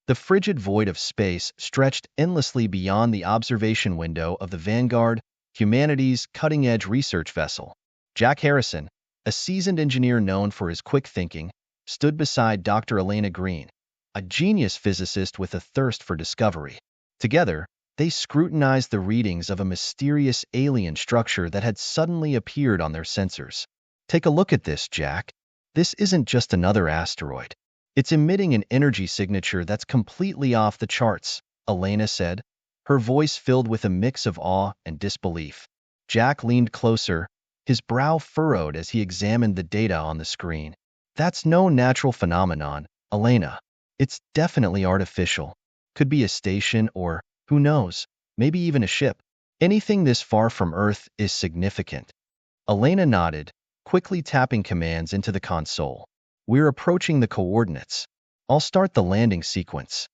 The frigid void of space stretched endlessly beyond the observation window of the Vanguard, humanity's cutting-edge research vessel. Jack Harrison, a seasoned engineer known for his quick thinking, stood beside Dr. Elena Green, a genius physicist with a thirst for discovery. Together, they scrutinized the readings of a mysterious alien structure that had suddenly appeared on their sensors. Take a look at this, Jack. This isn't just another asteroid. It's emitting an energy signature that's completely off the charts, Elena said, her voice filled with a mix of awe and disbelief. Jack leaned closer, his brow furrowed as he examined the data on the screen. That's no natural phenomenon, Elena. It's definitely artificial. Could be a station or, who knows, maybe even a ship. Anything this far from Earth is significant. Elena nodded, quickly tapping commands into the console. We're approaching the coordinates. I'll start the landing sequence.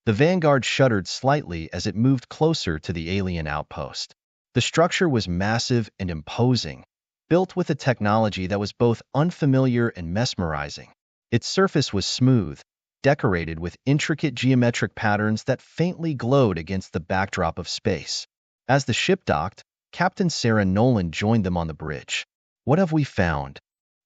The Vanguard shuddered slightly as it moved closer to the alien outpost. The structure was massive and imposing, built with a technology that was both unfamiliar and mesmerizing. Its surface was smooth, decorated with intricate geometric patterns that faintly glowed against the backdrop of space. As the ship docked, Captain Sarah Nolan joined them on the bridge. "What have we found?"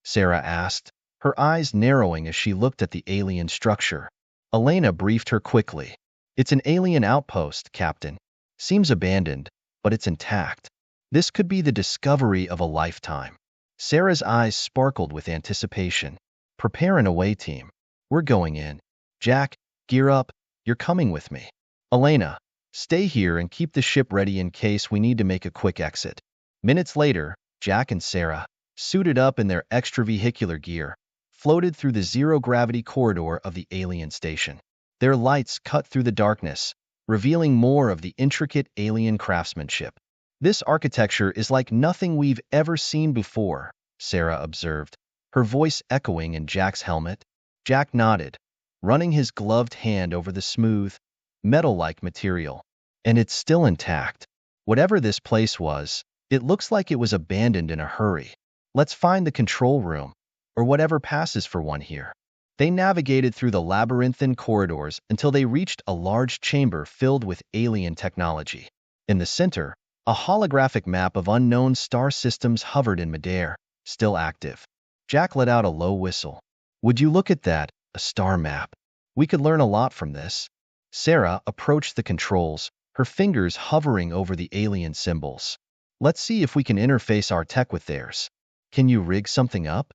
Sarah asked, her eyes narrowing as she looked at the alien structure. Elena briefed her quickly. "It's an alien outpost, Captain. Seems abandoned, but it's intact. This could be the discovery of a lifetime." Sarah's eyes sparkled with anticipation. "Prepare an away team. We're going in. Jack, gear up. You're coming with me. Elena, stay here and keep the ship ready in case we need to make a quick exit." Minutes later, Jack and Sarah, suited up in their extravehicular gear, floated through the zero-gravity corridor of the alien station. Their lights cut through the darkness, revealing more of the intricate alien craftsmanship. "This architecture is like nothing we've ever seen before," Sarah observed, her voice echoing in Jack's helmet. Jack nodded, running his gloved hand over the smooth, metal-like material. "And it's still intact. Whatever this place was, it looks like it was abandoned in a hurry. Let's find the control room, or whatever passes for one here." They navigated through the labyrinthine corridors until they reached a large chamber filled with alien technology. In the center, a holographic map of unknown star systems hovered in midair, still active. Jack let out a low whistle. "Would you look at that, a star map? We could learn a lot from this." Sarah approached the controls, her fingers hovering over the alien symbols. "Let's see if we can interface our tech with theirs. Can you rig something up?"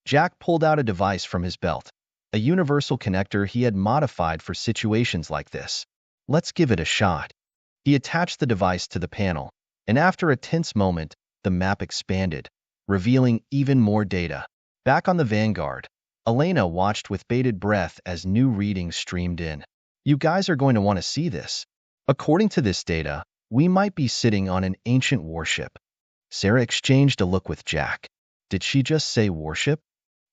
Jack pulled out a device from his belt, a universal connector he had modified for situations like this. "Let's give it a shot." He attached the device to the panel, and after a tense moment, the map expanded, revealing even more data. Back on the Vanguard, Elena watched with bated breath as new readings streamed in. "You guys are going to want to see this. According to this data, we might be sitting on an ancient warship." Sarah exchanged a look with Jack. "Did she just say warship?"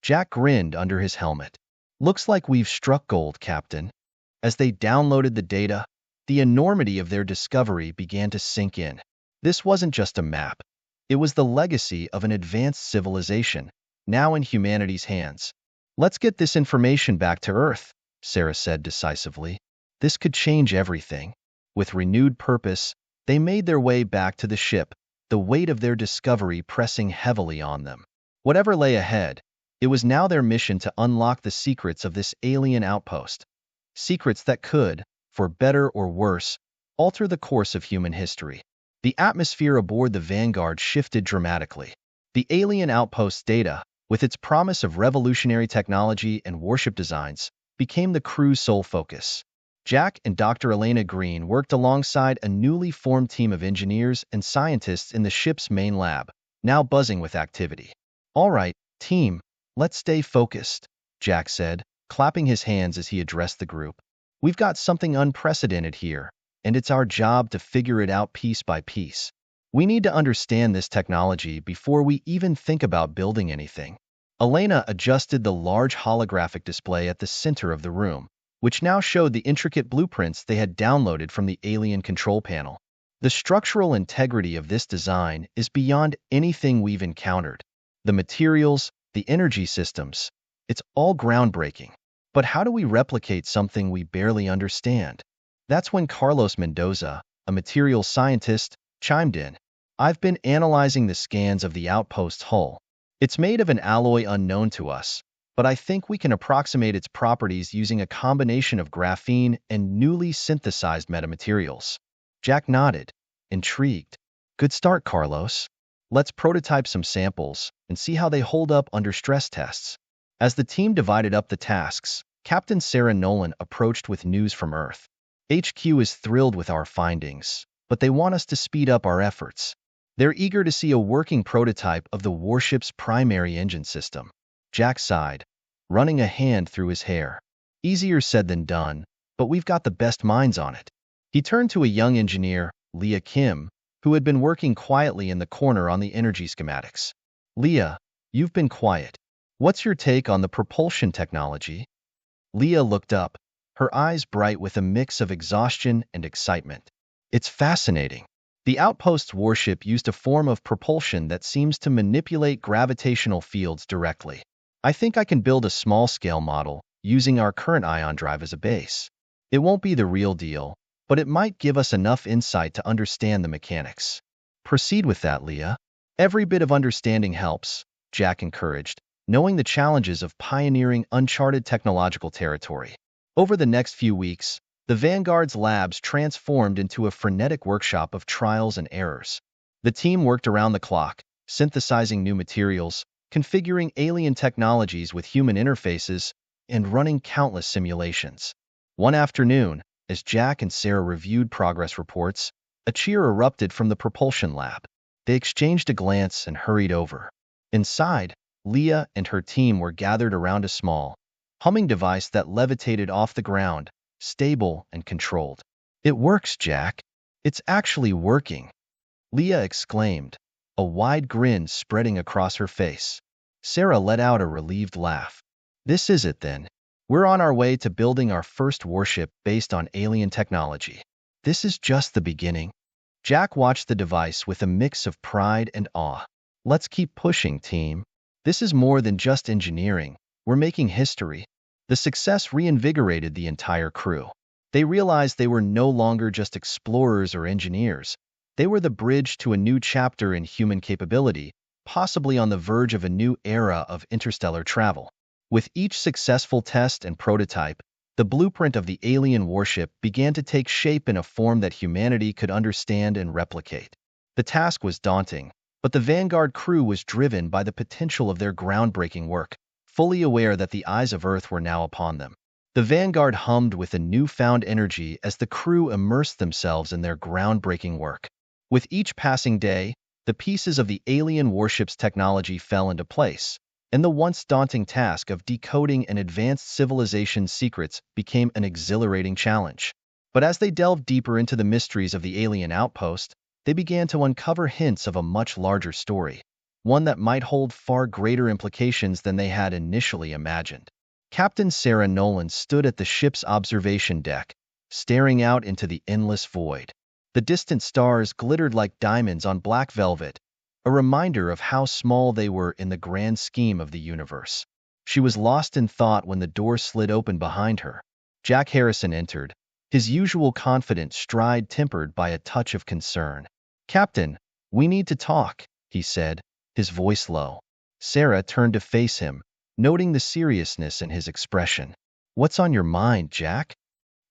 Jack grinned under his helmet. "Looks like we've struck gold, Captain." As they downloaded the data, the enormity of their discovery began to sink in. This wasn't just a map. It was the legacy of an advanced civilization, now in humanity's hands. "Let's get this information back to Earth," Sarah said decisively. "This could change everything." With renewed purpose, they made their way back to the ship, the weight of their discovery pressing heavily on them. Whatever lay ahead, it was now their mission to unlock the secrets of this alien outpost. Secrets that could, for better or worse, alter the course of human history. The atmosphere aboard the Vanguard shifted dramatically. The alien outpost's data, with its promise of revolutionary technology and warship designs, became the crew's sole focus. Jack and Dr. Elena Green worked alongside a newly formed team of engineers and scientists in the ship's main lab, now buzzing with activity. "All right, team, let's stay focused," Jack said, clapping his hands as he addressed the group. "We've got something unprecedented here, and it's our job to figure it out piece by piece. We need to understand this technology before we even think about building anything." Elena adjusted the large holographic display at the center of the room, which now showed the intricate blueprints they had downloaded from the alien control panel. "The structural integrity of this design is beyond anything we've encountered. The materials, the energy systems, it's all groundbreaking." But how do we replicate something we barely understand? That's when Carlos Mendoza, a materials scientist, chimed in. I've been analyzing the scans of the outpost's hull. It's made of an alloy unknown to us, but I think we can approximate its properties using a combination of graphene and newly synthesized metamaterials. Jack nodded, intrigued. Good start, Carlos. Let's prototype some samples and see how they hold up under stress tests. As the team divided up the tasks, Captain Sarah Nolan approached with news from Earth. HQ is thrilled with our findings, but they want us to speed up our efforts. They're eager to see a working prototype of the warship's primary engine system. Jack sighed, running a hand through his hair. Easier said than done, but we've got the best minds on it. He turned to a young engineer, Leah Kim, who had been working quietly in the corner on the energy schematics. Leah, you've been quiet. What's your take on the propulsion technology? Leah looked up, her eyes bright with a mix of exhaustion and excitement. It's fascinating. The outpost's warship used a form of propulsion that seems to manipulate gravitational fields directly. I think I can build a small-scale model using our current ion drive as a base. It won't be the real deal, but it might give us enough insight to understand the mechanics. Proceed with that, Leah. Every bit of understanding helps, Jack encouraged, knowing the challenges of pioneering uncharted technological territory. Over the next few weeks, the Vanguard's labs transformed into a frenetic workshop of trials and errors. The team worked around the clock, synthesizing new materials, configuring alien technologies with human interfaces, and running countless simulations. One afternoon, as Jack and Sarah reviewed progress reports, a cheer erupted from the propulsion lab. They exchanged a glance and hurried over. Inside, Leah and her team were gathered around a small, humming device that levitated off the ground, stable and controlled. It works, Jack. It's actually working, Leah exclaimed, a wide grin spreading across her face. Sarah let out a relieved laugh. This is it then. We're on our way to building our first warship based on alien technology. This is just the beginning. Jack watched the device with a mix of pride and awe. Let's keep pushing, team. This is more than just engineering. We're making history. The success reinvigorated the entire crew. They realized they were no longer just explorers or engineers. They were the bridge to a new chapter in human capability, possibly on the verge of a new era of interstellar travel. With each successful test and prototype, the blueprint of the alien warship began to take shape in a form that humanity could understand and replicate. The task was daunting, but the Vanguard crew was driven by the potential of their groundbreaking work, fully aware that the eyes of Earth were now upon them. The Vanguard hummed with a newfound energy as the crew immersed themselves in their groundbreaking work. With each passing day, the pieces of the alien warship's technology fell into place, and the once daunting task of decoding an advanced civilization's secrets became an exhilarating challenge. But as they delved deeper into the mysteries of the alien outpost, they began to uncover hints of a much larger story, one that might hold far greater implications than they had initially imagined. Captain Sarah Nolan stood at the ship's observation deck, staring out into the endless void. The distant stars glittered like diamonds on black velvet, a reminder of how small they were in the grand scheme of the universe. She was lost in thought when the door slid open behind her. Jack Harrison entered, his usual confident stride tempered by a touch of concern. "Captain, we need to talk," he said, his voice low. Sarah turned to face him, noting the seriousness in his expression. "What's on your mind, Jack?"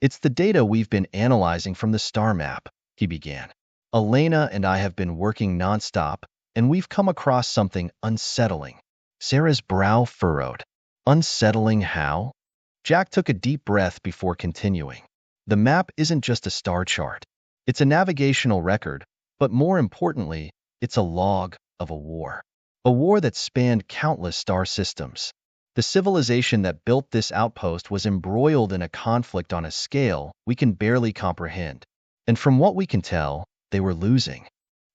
"It's the data we've been analyzing from the star map," he began. "Elena and I have been working nonstop, and we've come across something unsettling." Sarah's brow furrowed. "Unsettling how?" Jack took a deep breath before continuing. "The map isn't just a star chart. It's a navigational record, but more importantly, it's a log of a war. A war that spanned countless star systems. The civilization that built this outpost was embroiled in a conflict on a scale we can barely comprehend. And from what we can tell, they were losing."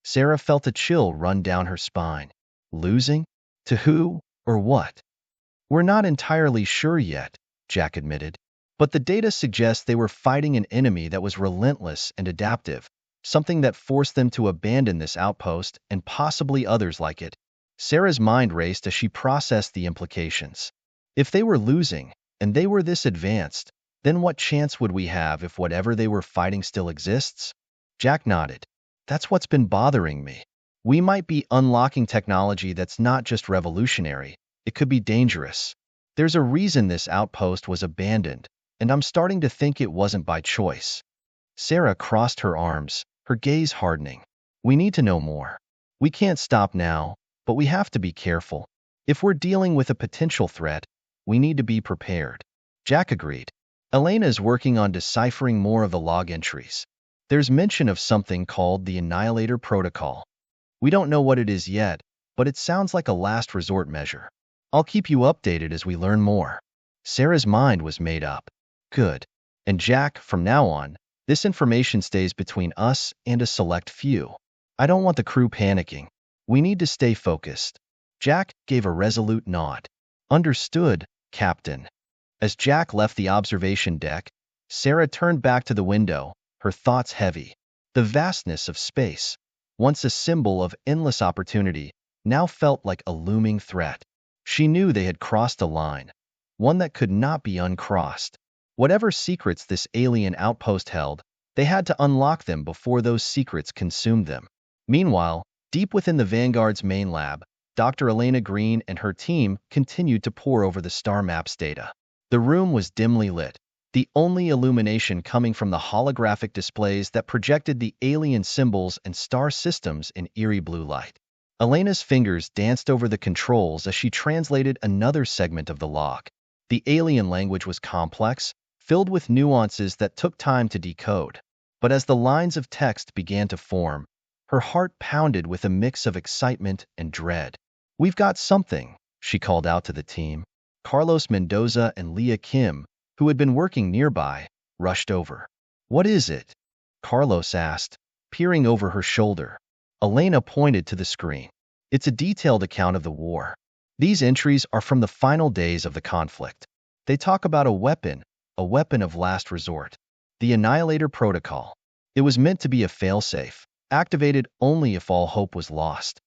Sarah felt a chill run down her spine. Losing? To who or what? "We're not entirely sure yet," Jack admitted. "But the data suggests they were fighting an enemy that was relentless and adaptive, something that forced them to abandon this outpost and possibly others like it." Sarah's mind raced as she processed the implications. If they were losing, and they were this advanced, then what chance would we have if whatever they were fighting still exists? Jack nodded. That's what's been bothering me. We might be unlocking technology that's not just revolutionary, it could be dangerous. There's a reason this outpost was abandoned, and I'm starting to think it wasn't by choice. Sarah crossed her arms, her gaze hardening. We need to know more. We can't stop now, but we have to be careful. If we're dealing with a potential threat, we need to be prepared. Jack agreed. Elena is working on deciphering more of the log entries. There's mention of something called the Annihilator Protocol. We don't know what it is yet, but it sounds like a last resort measure. I'll keep you updated as we learn more. Sarah's mind was made up. Good. And Jack, from now on, this information stays between us and a select few. I don't want the crew panicking. We need to stay focused. Jack gave a resolute nod. Understood, Captain. As Jack left the observation deck, Sarah turned back to the window, her thoughts heavy. The vastness of space, once a symbol of endless opportunity, now felt like a looming threat. She knew they had crossed a line, one that could not be uncrossed. Whatever secrets this alien outpost held, they had to unlock them before those secrets consumed them. Meanwhile, deep within the Vanguard's main lab, Dr. Elena Green and her team continued to pore over the star maps data. The room was dimly lit, the only illumination coming from the holographic displays that projected the alien symbols and star systems in eerie blue light. Elena's fingers danced over the controls as she translated another segment of the log. The alien language was complex, filled with nuances that took time to decode. But as the lines of text began to form, her heart pounded with a mix of excitement and dread. "We've got something," she called out to the team. Carlos Mendoza and Leah Kim, who had been working nearby, rushed over. "What is it?" Carlos asked, peering over her shoulder. Elena pointed to the screen. "It's a detailed account of the war. These entries are from the final days of the conflict. They talk about a weapon of last resort. The Annihilator Protocol. It was meant to be a failsafe, activated only if all hope was lost."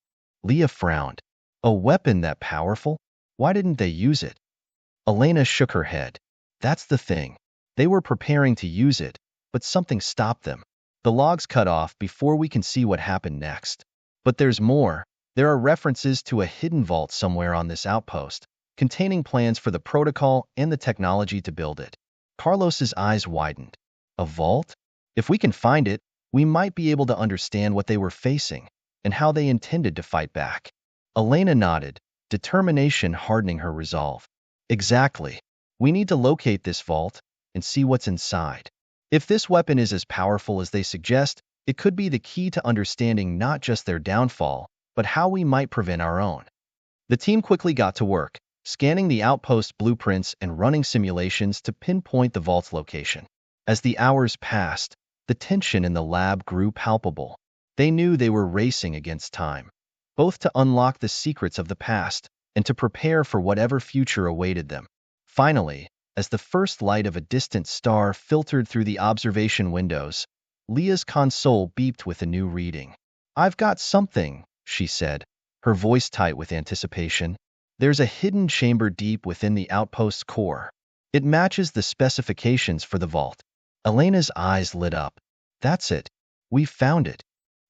Leah frowned. "A weapon that powerful? Why didn't they use it?" Elena shook her head. "That's the thing. They were preparing to use it, but something stopped them. The logs cut off before we can see what happened next. But there's more. There are references to a hidden vault somewhere on this outpost, containing plans for the protocol and the technology to build it." Carlos's eyes widened. "A vault? If we can find it, we might be able to understand what they were facing and how they intended to fight back." Elena nodded, determination hardening her resolve. "Exactly. We need to locate this vault and see what's inside. If this weapon is as powerful as they suggest, it could be the key to understanding not just their downfall, but how we might prevent our own." The team quickly got to work, scanning the outpost blueprints and running simulations to pinpoint the vault's location. As the hours passed, the tension in the lab grew palpable. They knew they were racing against time, both to unlock the secrets of the past and to prepare for whatever future awaited them. Finally, as the first light of a distant star filtered through the observation windows, Leah's console beeped with a new reading. "I've got something," she said, her voice tight with anticipation. "There's a hidden chamber deep within the outpost's core. It matches the specifications for the vault." Elena's eyes lit up. "That's it. We've found it."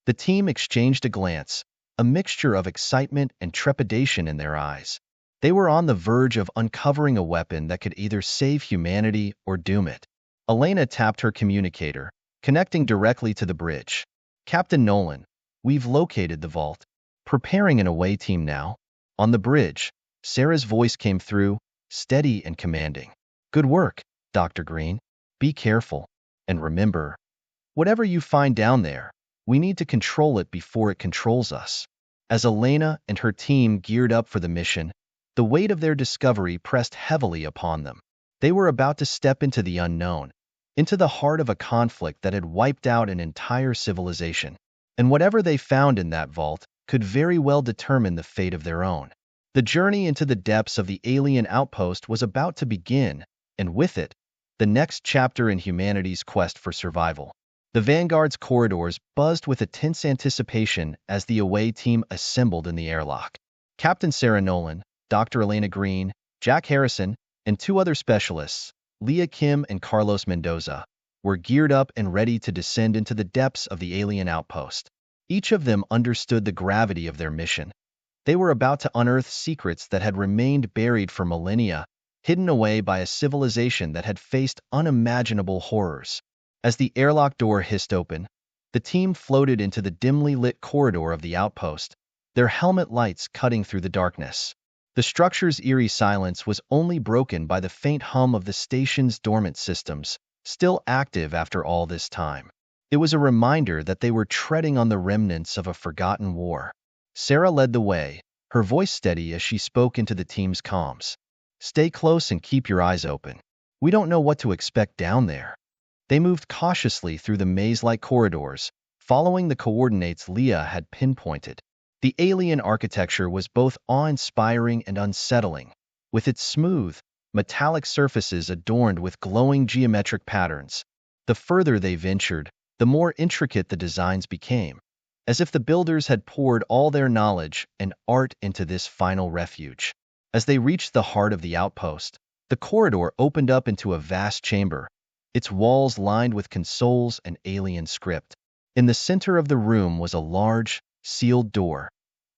The team exchanged a glance, a mixture of excitement and trepidation in their eyes. They were on the verge of uncovering a weapon that could either save humanity or doom it. Elena tapped her communicator, connecting directly to the bridge. "Captain Nolan, we've located the vault. Preparing an away team now." On the bridge, Sarah's voice came through, steady and commanding. "Good work, Dr. Green. Be careful. And remember, whatever you find down there, we need to control it before it controls us." As Elena and her team geared up for the mission, the weight of their discovery pressed heavily upon them. They were about to step into the unknown, into the heart of a conflict that had wiped out an entire civilization. And whatever they found in that vault could very well determine the fate of their own. The journey into the depths of the alien outpost was about to begin, and with it, the next chapter in humanity's quest for survival. The Vanguard's corridors buzzed with a tense anticipation as the away team assembled in the airlock. Captain Sarah Nolan, Dr. Elena Green, Jack Harrison, and two other specialists, Leah Kim and Carlos Mendoza, were geared up and ready to descend into the depths of the alien outpost. Each of them understood the gravity of their mission. They were about to unearth secrets that had remained buried for millennia, hidden away by a civilization that had faced unimaginable horrors. As the airlock door hissed open, the team floated into the dimly lit corridor of the outpost, their helmet lights cutting through the darkness. The structure's eerie silence was only broken by the faint hum of the station's dormant systems, still active after all this time. It was a reminder that they were treading on the remnants of a forgotten war. Sarah led the way, her voice steady as she spoke into the team's comms. "Stay close and keep your eyes open. We don't know what to expect down there." They moved cautiously through the maze-like corridors, following the coordinates Leah had pinpointed. The alien architecture was both awe-inspiring and unsettling, with its smooth, metallic surfaces adorned with glowing geometric patterns. The further they ventured, the more intricate the designs became, as if the builders had poured all their knowledge and art into this final refuge. As they reached the heart of the outpost, the corridor opened up into a vast chamber, its walls lined with consoles and alien script. In the center of the room was a large, sealed door,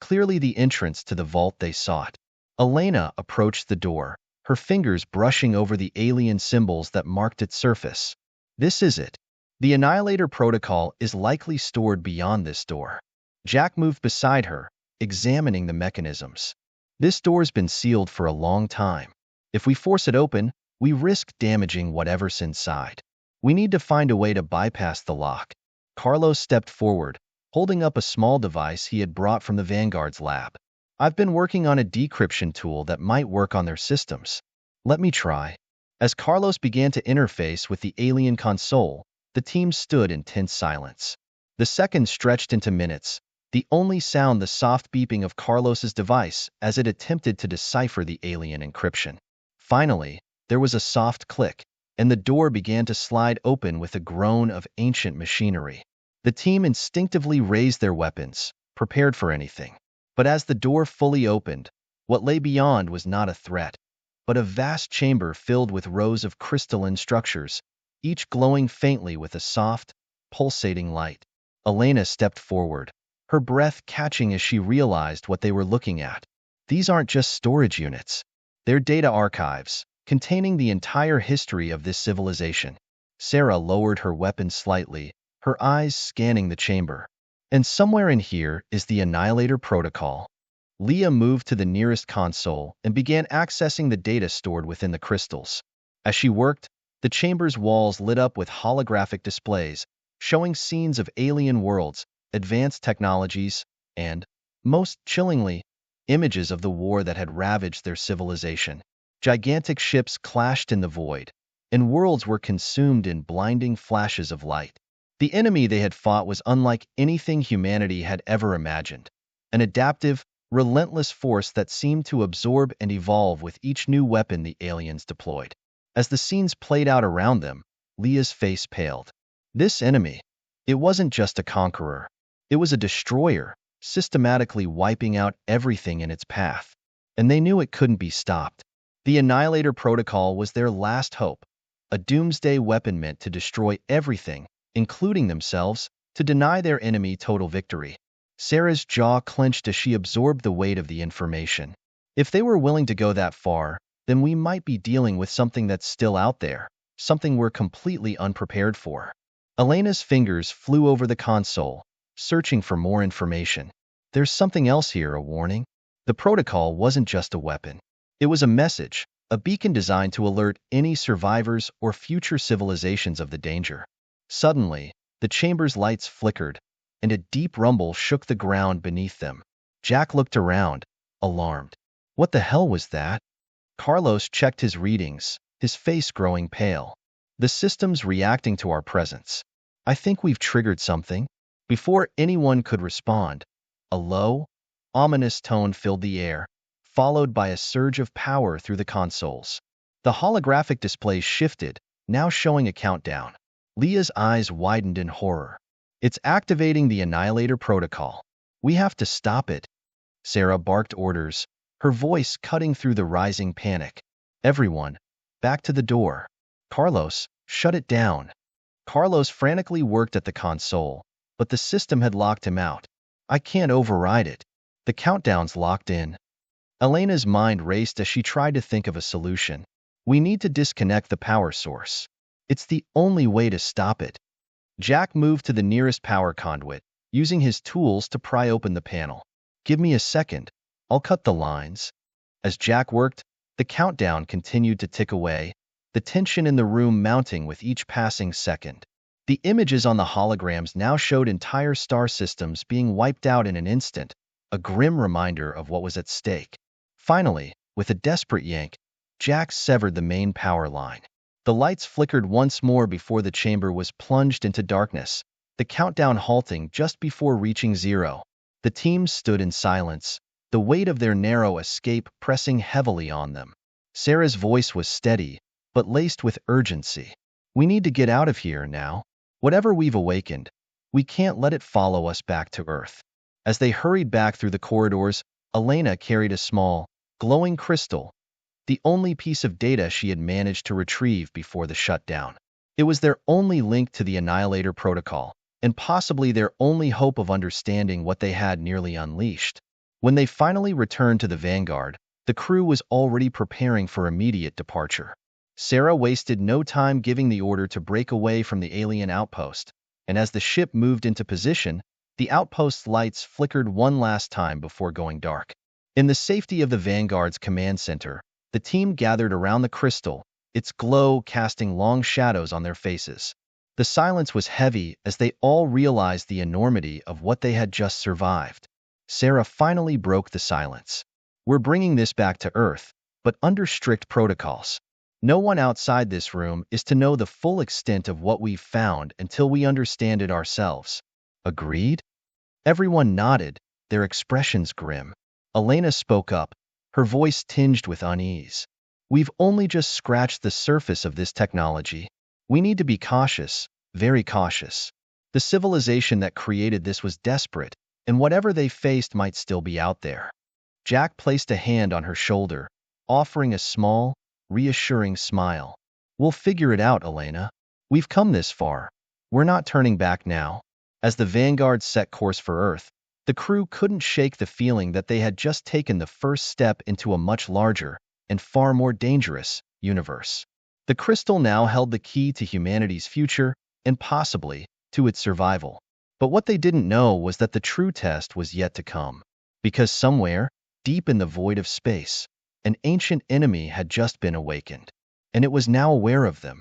clearly the entrance to the vault they sought. Elena approached the door, her fingers brushing over the alien symbols that marked its surface. "This is it. The Annihilator Protocol is likely stored beyond this door." Jack moved beside her, examining the mechanisms. "This door's been sealed for a long time. If we force it open, we risk damaging whatever's inside. We need to find a way to bypass the lock." Carlos stepped forward, holding up a small device he had brought from the Vanguard's lab. "I've been working on a decryption tool that might work on their systems. Let me try." As Carlos began to interface with the alien console, the team stood in tense silence. The seconds stretched into minutes, the only sound the soft beeping of Carlos's device as it attempted to decipher the alien encryption. Finally, there was a soft click, and the door began to slide open with a groan of ancient machinery. The team instinctively raised their weapons, prepared for anything. But as the door fully opened, what lay beyond was not a threat, but a vast chamber filled with rows of crystalline structures, each glowing faintly with a soft, pulsating light. Elena stepped forward, her breath catching as she realized what they were looking at. These aren't just storage units. They're data archives, containing the entire history of this civilization. Sarah lowered her weapon slightly, her eyes scanning the chamber. "And somewhere in here is the Annihilator Protocol." Leah moved to the nearest console and began accessing the data stored within the crystals. As she worked, the chamber's walls lit up with holographic displays, showing scenes of alien worlds, advanced technologies, and, most chillingly, images of the war that had ravaged their civilization. Gigantic ships clashed in the void, and worlds were consumed in blinding flashes of light. The enemy they had fought was unlike anything humanity had ever imagined, an adaptive, relentless force that seemed to absorb and evolve with each new weapon the aliens deployed. As the scenes played out around them, Leah's face paled. This enemy, it wasn't just a conqueror. It was a destroyer, systematically wiping out everything in its path. And they knew it couldn't be stopped. The Annihilator Protocol was their last hope, a doomsday weapon meant to destroy everything, including themselves, to deny their enemy total victory. Sarah's jaw clenched as she absorbed the weight of the information. If they were willing to go that far, then we might be dealing with something that's still out there, something we're completely unprepared for. Elena's fingers flew over the console, searching for more information. "There's something else here," a warning. The protocol wasn't just a weapon. It was a message, a beacon designed to alert any survivors or future civilizations of the danger. Suddenly, the chamber's lights flickered, and a deep rumble shook the ground beneath them. Jack looked around, alarmed. What the hell was that? Carlos checked his readings, his face growing pale. "The system's reacting to our presence. I think we've triggered something." Before anyone could respond, a low, ominous tone filled the air, followed by a surge of power through the consoles. The holographic display shifted, now showing a countdown. Leah's eyes widened in horror. "It's activating the Annihilator Protocol. We have to stop it." Sarah barked orders, her voice cutting through the rising panic. Everyone, back to the door. Carlos, shut it down. Carlos frantically worked at the console, but the system had locked him out. I can't override it. The countdown's locked in. Elena's mind raced as she tried to think of a solution. We need to disconnect the power source. It's the only way to stop it. Jack moved to the nearest power conduit, using his tools to pry open the panel. Give me a second. I'll cut the lines. As Jack worked, the countdown continued to tick away, the tension in the room mounting with each passing second. The images on the holograms now showed entire star systems being wiped out in an instant, a grim reminder of what was at stake. Finally, with a desperate yank, Jack severed the main power line. The lights flickered once more before the chamber was plunged into darkness, the countdown halting just before reaching zero. The team stood in silence, the weight of their narrow escape pressing heavily on them. Sarah's voice was steady, but laced with urgency. We need to get out of here now. Whatever we've awakened, we can't let it follow us back to Earth. As they hurried back through the corridors, Elena carried a small, glowing crystal, the only piece of data she had managed to retrieve before the shutdown. It was their only link to the Annihilator Protocol, and possibly their only hope of understanding what they had nearly unleashed. When they finally returned to the Vanguard, the crew was already preparing for immediate departure. Sarah wasted no time giving the order to break away from the alien outpost, and as the ship moved into position, the outpost's lights flickered one last time before going dark. In the safety of the Vanguard's command center, the team gathered around the crystal, its glow casting long shadows on their faces. The silence was heavy as they all realized the enormity of what they had just survived. Sarah finally broke the silence. We're bringing this back to Earth, but under strict protocols. No one outside this room is to know the full extent of what we've found until we understand it ourselves. Agreed? Everyone nodded, their expressions grim. Elena spoke up, her voice tinged with unease. We've only just scratched the surface of this technology. We need to be cautious, very cautious. The civilization that created this was desperate, and whatever they faced might still be out there. Jack placed a hand on her shoulder, offering a small, reassuring smile. We'll figure it out, Elena. We've come this far. We're not turning back now. As the Vanguard set course for Earth, the crew couldn't shake the feeling that they had just taken the first step into a much larger, and far more dangerous, universe. The crystal now held the key to humanity's future, and possibly, to its survival. But what they didn't know was that the true test was yet to come. Because somewhere, deep in the void of space, an ancient enemy had just been awakened, and it was now aware of them.